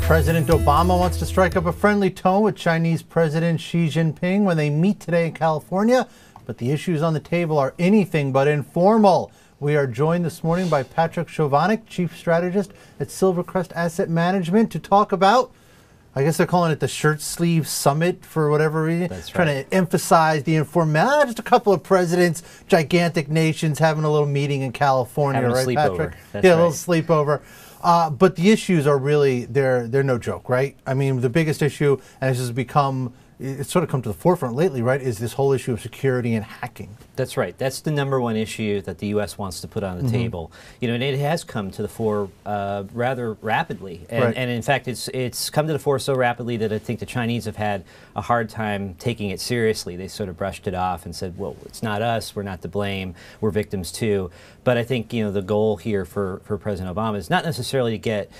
President Obama wants to strike up a friendly tone with Chinese President Xi Jinping when they meet today in California, but the issues on the table are anything but informal. We are joined this morning by Patrick Chovanec, Chief Strategist at Silvercrest Asset Management, to talk about, I guess they're calling it the shirt sleeve summit for whatever reason. That's right. Trying to emphasize the informality. Just a couple of presidents, gigantic nations having a little meeting in California, having right, a Patrick? That's yeah, right. a little sleepover. But the issues are really, they're no joke, right? I mean, the biggest issue, and this has become, it's sort of come to the forefront lately, right, is this whole issue of security and hacking. That's right. That's the #1 issue that the U.S. wants to put on the table. You know, and it has come to the fore rather rapidly. And, and in fact, it's come to the fore so rapidly that I think the Chinese have had a hard time taking it seriously. They sort of brushed it off and said, well, it's not us, we're not to blame, we're victims too. But I think, you know, the goal here for President Obama is not necessarily to get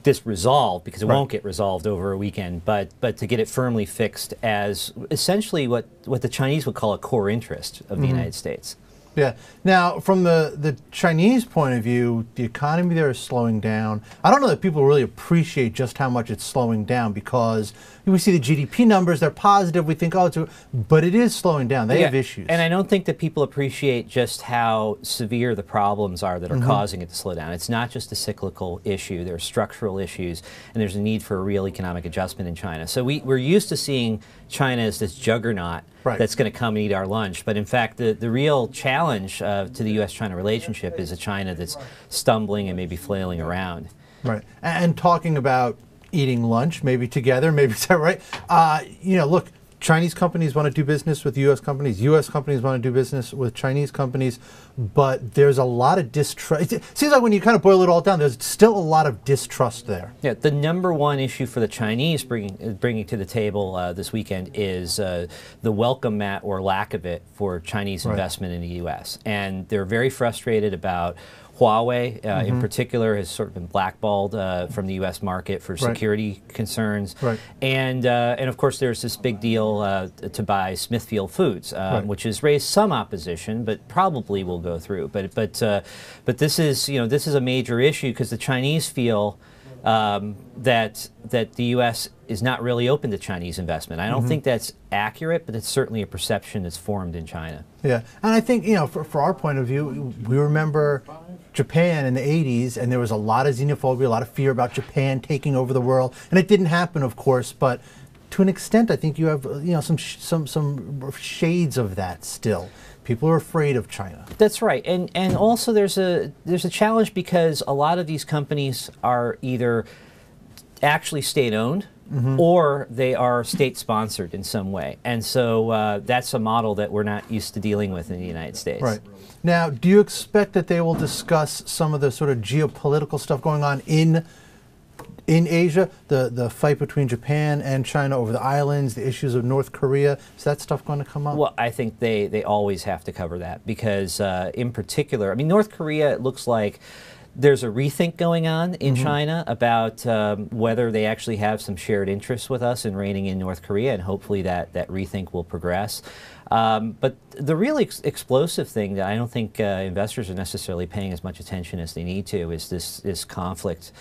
this resolved, because it won't get resolved over a weekend, but to get it firmly fixed as essentially what the Chinese would call a core interest of the United States. Yeah. Now, from the Chinese point of view, the economy there is slowing down. I don't know that people really appreciate just how much it's slowing down, because we see the GDP numbers, they're positive, we think, oh, but it is slowing down. They have issues. And I don't think that people appreciate just how severe the problems are that are causing it to slow down. It's not just a cyclical issue. There are structural issues, and there's a need for a real economic adjustment in China. So we're used to seeing China as this juggernaut that's going to come and eat our lunch. But in fact, the real challenge to the U.S.-China relationship is a China that's stumbling and maybe flailing around. Right. And talking about eating lunch, maybe together, maybe, is that right? You know, look, Chinese companies want to do business with U.S. companies. U.S. companies want to do business with Chinese companies, but there's a lot of distrust. It seems like when you kind of boil it all down, there's still a lot of distrust there. Yeah, the #1 issue for the Chinese bringing to the table this weekend is the welcome mat, or lack of it, for Chinese investment in the U.S. And they're very frustrated about Huawei, in particular, has sort of been blackballed from the U.S. market for security concerns. And of course, there's this big deal to buy Smithfield Foods, which has raised some opposition, but probably will go through. But this is, you know, this is a major issue, because the Chinese feel that the U.S. is not really open to Chinese investment. I don't think that's accurate, but it's certainly a perception that's formed in China. Yeah, and I think, you know, for our point of view, we remember Japan in the 80s, and there was a lot of xenophobia, a lot of fear about Japan taking over the world, and it didn't happen, of course, but to an extent, I think you have, you know, some shades of that still. People are afraid of China. That's right, and also there's a challenge, because a lot of these companies are either actually state-owned or they are state-sponsored in some way, and so that's a model that we're not used to dealing with in the United States. Right. Now, do you expect that they will discuss some of the sort of geopolitical stuff going on in Asia, the fight between Japan and China over the islands, the issues of North Korea? Is that stuff going to come up? Well, I think they always have to cover that, because in particular, I mean, North Korea, it looks like there's a rethink going on in China about whether they actually have some shared interests with us in reining in North Korea, and hopefully that rethink will progress. But the really explosive thing that I don't think investors are necessarily paying as much attention as they need to is this conflict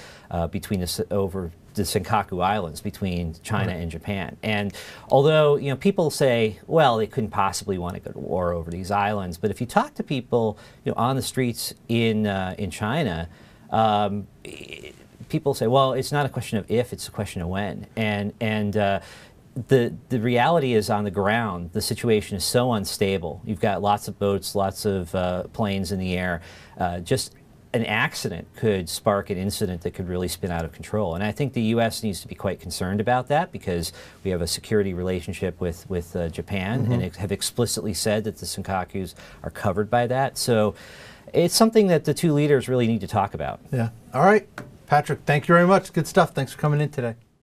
between over the Senkaku Islands between China and Japan. And although, you know, people say, well, they couldn't possibly want to go to war over these islands, but if you talk to people, you know, on the streets in China, people say, well, it's not a question of if, it's a question of when. And the reality is, on the ground, the situation is so unstable. You've got lots of boats, lots of planes in the air. Just an accident could spark an incident that could really spin out of control. And I think the U.S. needs to be quite concerned about that, because we have a security relationship with Japan, and have explicitly said that the Senkakus are covered by that. So it's something that the two leaders really need to talk about. Yeah. All right. Patrick, thank you very much. Good stuff. Thanks for coming in today.